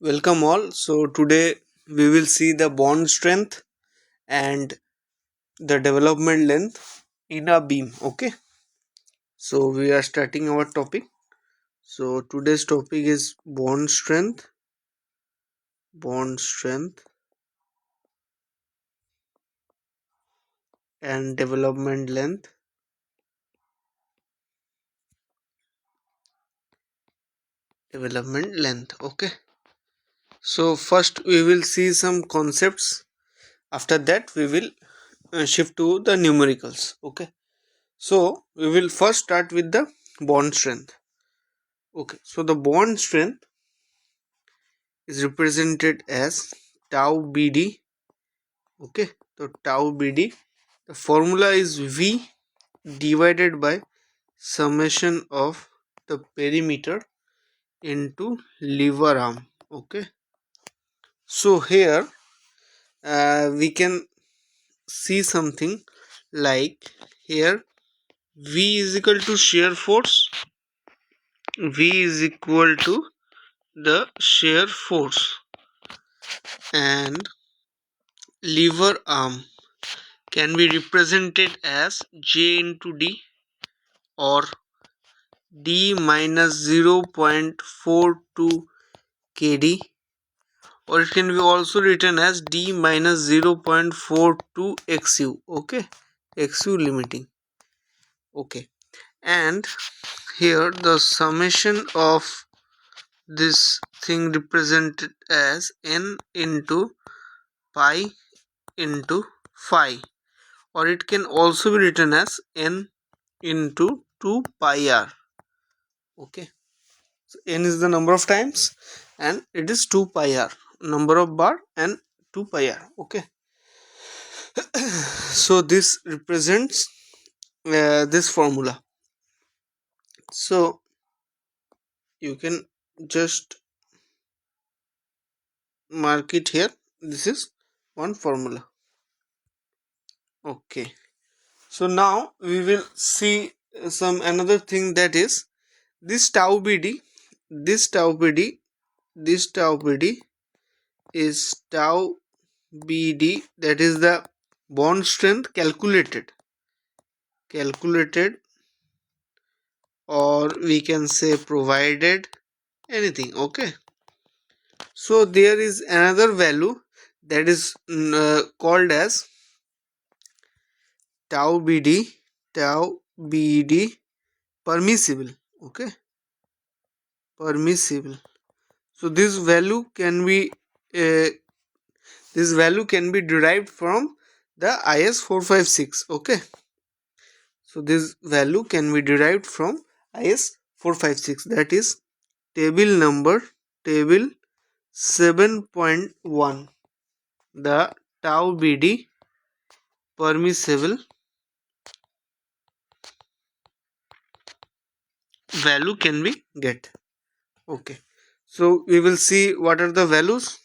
Welcome all. So today we will see the bond strength and the development length in a beam. Okay. So we are starting our topic. So today's topic is bond strength and development length. Okay. So first we will see some concepts. After that we will shift to the numericals. Okay. So we will first start with the bond strength. Okay. So the bond strength is represented as tau bd. Okay, so tau bd, the formula is v divided by summation of the perimeter into lever arm. Okay, so here we can see something like here v is equal to shear force. V is equal to the shear force, and lever arm can be represented as J into D or D minus 0.42 kd, or it can be also written as D minus 0.42 xu. Okay, xu limiting. Okay, and here the summation of this thing represented as n into pi into phi, or it can also be written as n into 2 pi r. Okay, so n is the number of times and it is 2 pi r, number of bar and 2 pi r. Okay, so this represents this formula. So you can just mark it here. This is one formula. Okay, so now we will see some another thing, that is this tau bd. This tau bd is tau bd, that is the bond strength calculated, or we can say provided, anything. Okay, so there is another value that is called as tau bd permissible. Okay, permissible. So uh, this value can be derived from the IS 456. Okay, so this value can be derived from IS 456, that is table 7.1. The tau bd permissible value can be get. Okay, so we will see what are the values.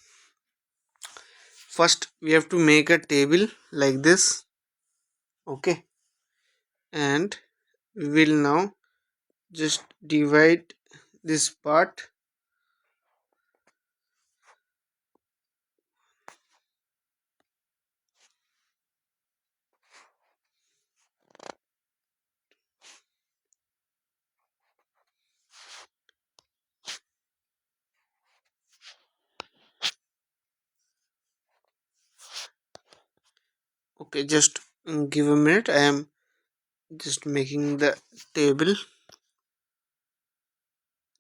First we have to make a table like this. Okay, and we will now just divide this part. Okay, just give a minute, I am just making the table.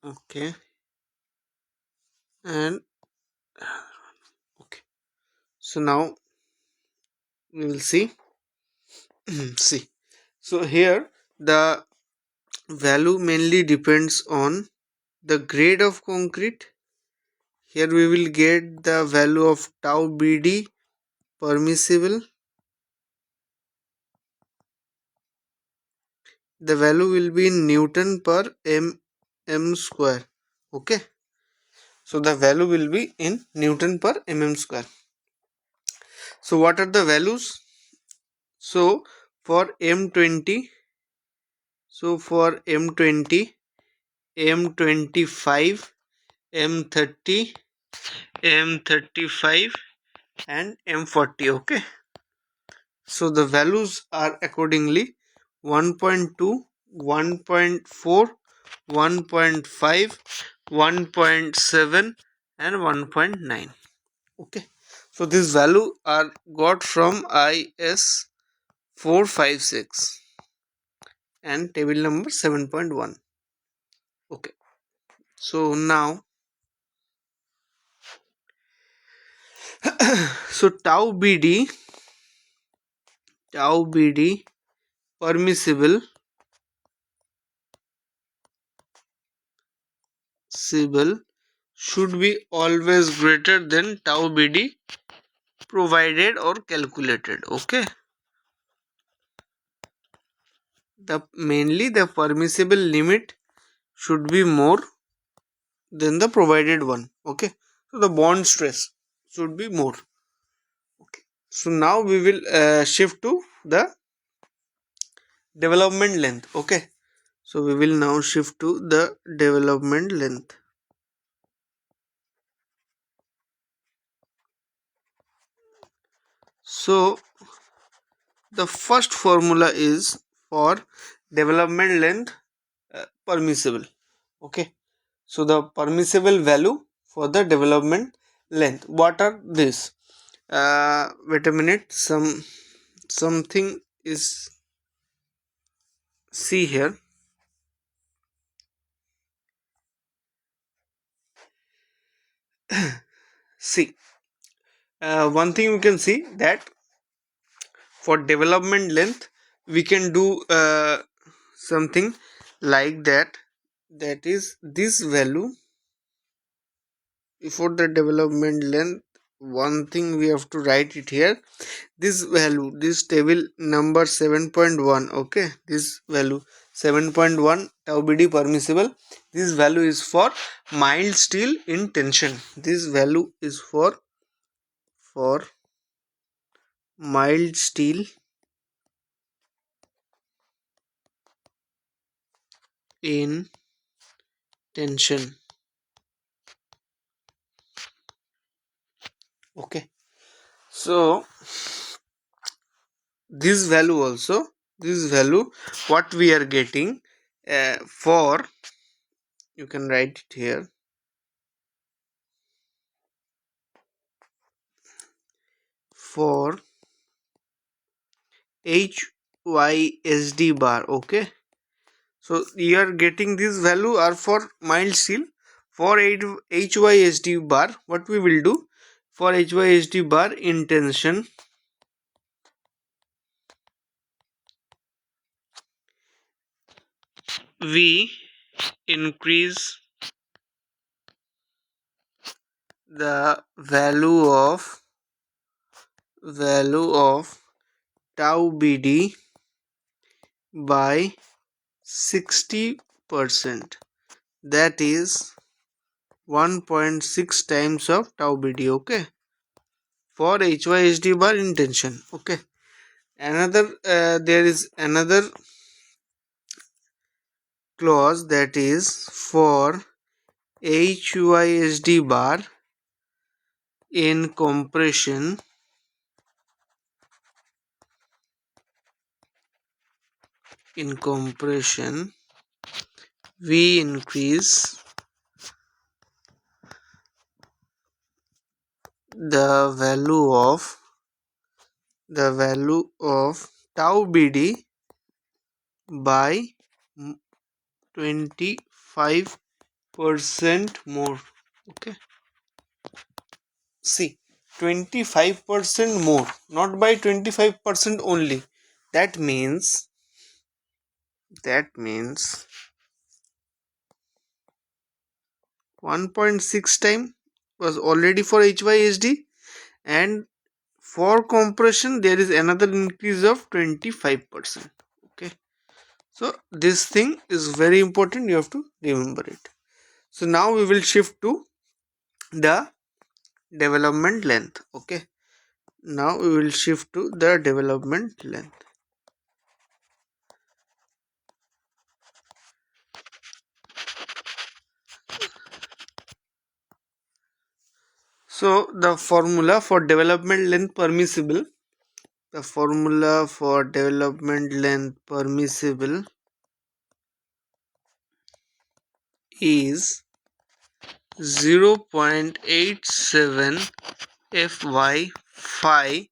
Okay, and okay, so now we will see. See, so here the value mainly depends on the grade of concrete. Here we will get the value of tau bd permissible. The value will be in Newton per mm square. Okay, so the value will be in Newton per mm square. So what are the values? So for M20, for M20, M25, M30, M35 and M40. Okay, so the values are accordingly 1.2, 1.4, 1.5, 1.7 and 1.9. Okay, so this value are got from IS 456 and table number 7.1. Okay, so now so tau bd permissible Sibyl should be always greater than tau bd provided or calculated. Okay, the mainly the permissible limit should be more than the provided one. Okay, so the bond stress should be more. Okay, so now we will shift to the development length. Okay, so we will now shift to the development length. So the first formula is for development length permissible. Okay, so the permissible value for the development length, what are this? Wait a minute, something is, see here. See, one thing we can see that for development length we can do something like that, that is this value before the development length. One thing we have to write it here, this value, this table number 7.1. okay, this value 7.1 tau bd permissible, this value is for mild steel in tension. This value is for mild steel in tension. Okay, so this value also, this value what we are getting for, you can write it here, for HYSD bar. Okay, so you are getting this value are for mild steel. For HYSD bar, what we will do, for HYSD bar in tension, we increase the value of tau bd by 60%, that is 1.6 times of tau bd. Okay, for HYSD bar in tension. Okay, another there is another clause, that is for HYSD bar in compression, we increase the value of tau bd by 25% more. Okay, see, 25% more, not by 25% only. That means 1.6 time was already for HYSD, and for compression there is another increase of 25%. Okay, so this thing is very important, you have to remember it. So now we will shift to the development length. Okay, now we will shift to the development length. So the formula for development length permissible, is 0.87 fy phi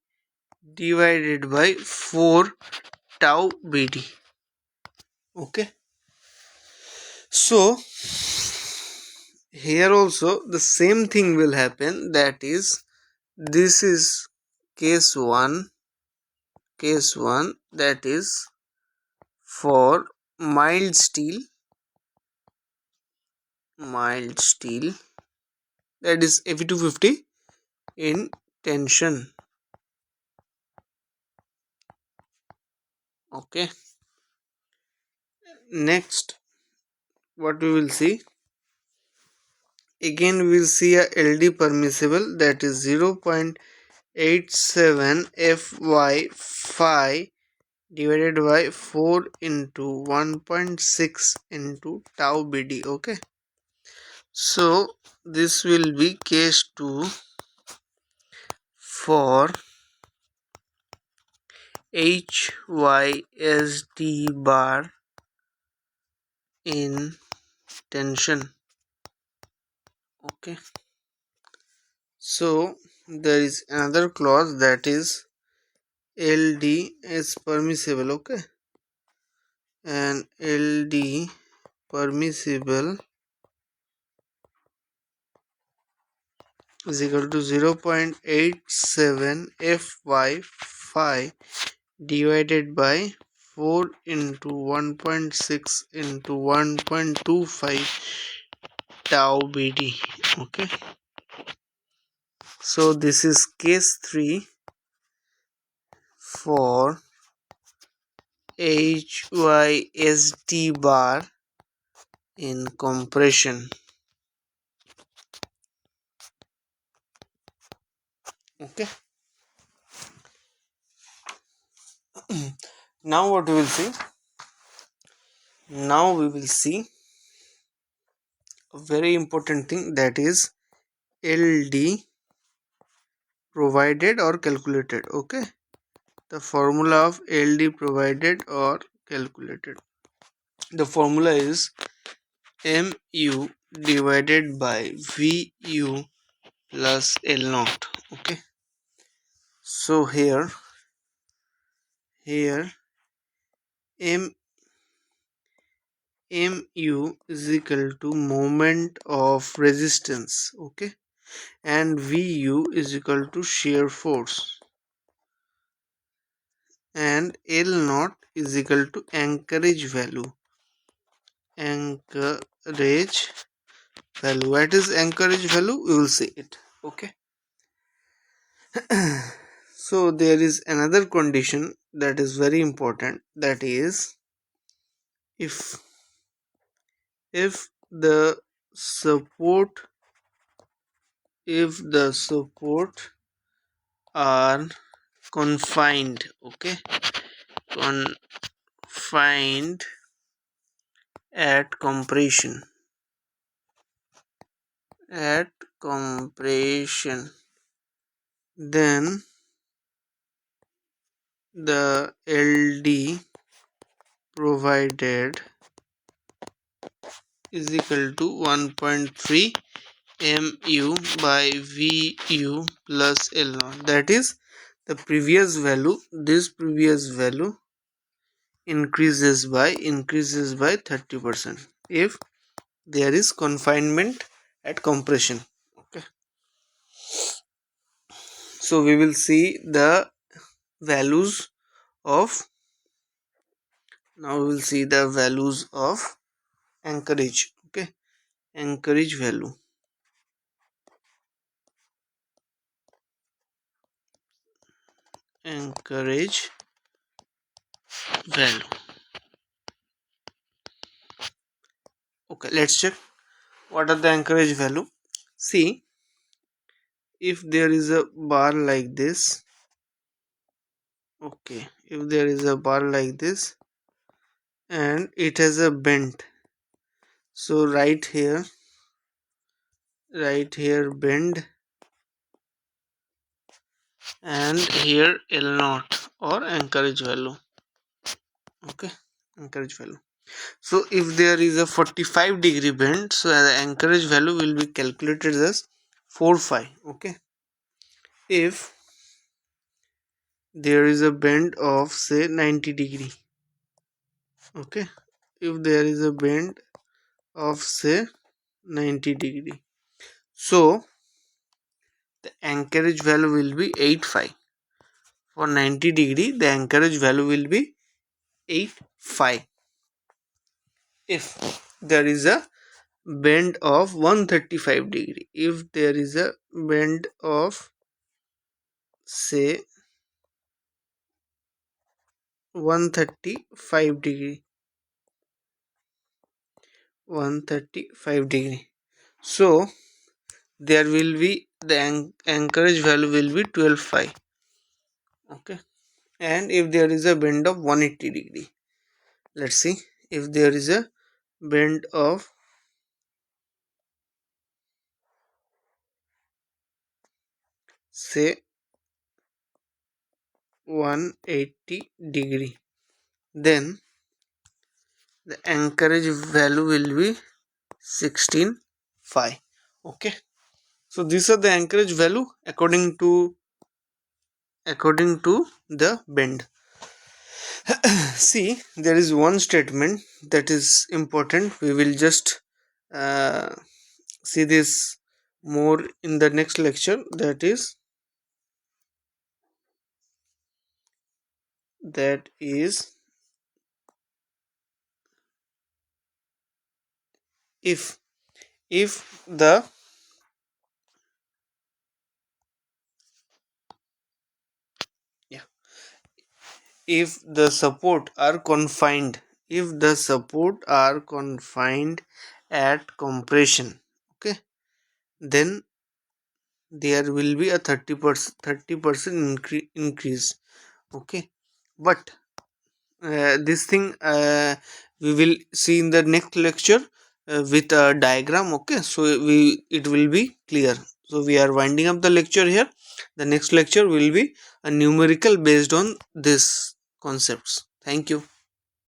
divided by 4 tau bd. Okay, so here also the same thing will happen, that is, this is case 1, that is for mild steel, that is Fe250 in tension. Okay, next what we will see, again we will see a LD permissible, that is 0.87 fy phi divided by 4 into 1.6 into tau bd. Okay, so this will be case 2 for HYSD bar in tension. Okay, so there is another clause, that is LD is permissible. Okay, and LD permissible is equal to 0.87 fy phi divided by 4 into 1.6 into 1.25 tau bd. Okay, so this is case 3 for HYSD bar in compression. Okay, now what we will see, now we will see a very important thing, that is LD provided or calculated. Okay, the formula of LD provided or calculated, the formula is mu divided by vu plus L naught. Okay, so here m mu is equal to moment of resistance. Okay, and vu is equal to shear force, and L naught is equal to anchorage value. What is anchorage value? We will see it. Okay, so there is another condition that is very important, that is if the support are confined. Okay, confined at compression, then the LD provided is equal to 1.3 mu by vu plus L naught, that is the previous value, this previous value increases by 30% if there is confinement at compression. Okay, so we will see the values of, now we will see the values of anchorage. Okay, anchorage value, anchorage value. Okay, let's check what are the anchorage value. See, if there is a bar like this, okay, if there is a bar like this and it has a bend, so right here bend, and here L naught or anchorage value. Okay, anchorage value. So if there is a 45-degree bend, so the anchorage value will be calculated as 4 phi. Okay, if there is a bend of say 90 degree. Okay, if there is a bend of say 90 degree, so the anchorage value will be 8 phi. For 90 degree, the anchorage value will be 8 phi. If there is a bend of 135 degree, if there is a bend of say 135 degree, 135 degree, so there will be the anchorage value will be 12 phi. Okay, and if there is a bend of 180 degree, let's see, if there is a bend of say 180 degree, then the anchorage value will be 16 phi. Okay, so these are the anchorage value according to the bend. See, there is one statement that is important. We will just uh, see this more in the next lecture. That is if if the yeah if the support are confined, at compression, okay, then there will be a 30% increase. Okay, but this thing we will see in the next lecture with a diagram. Okay, so it will be clear. So we are winding up the lecture here. The next lecture will be a numerical based on this concepts. Thank you.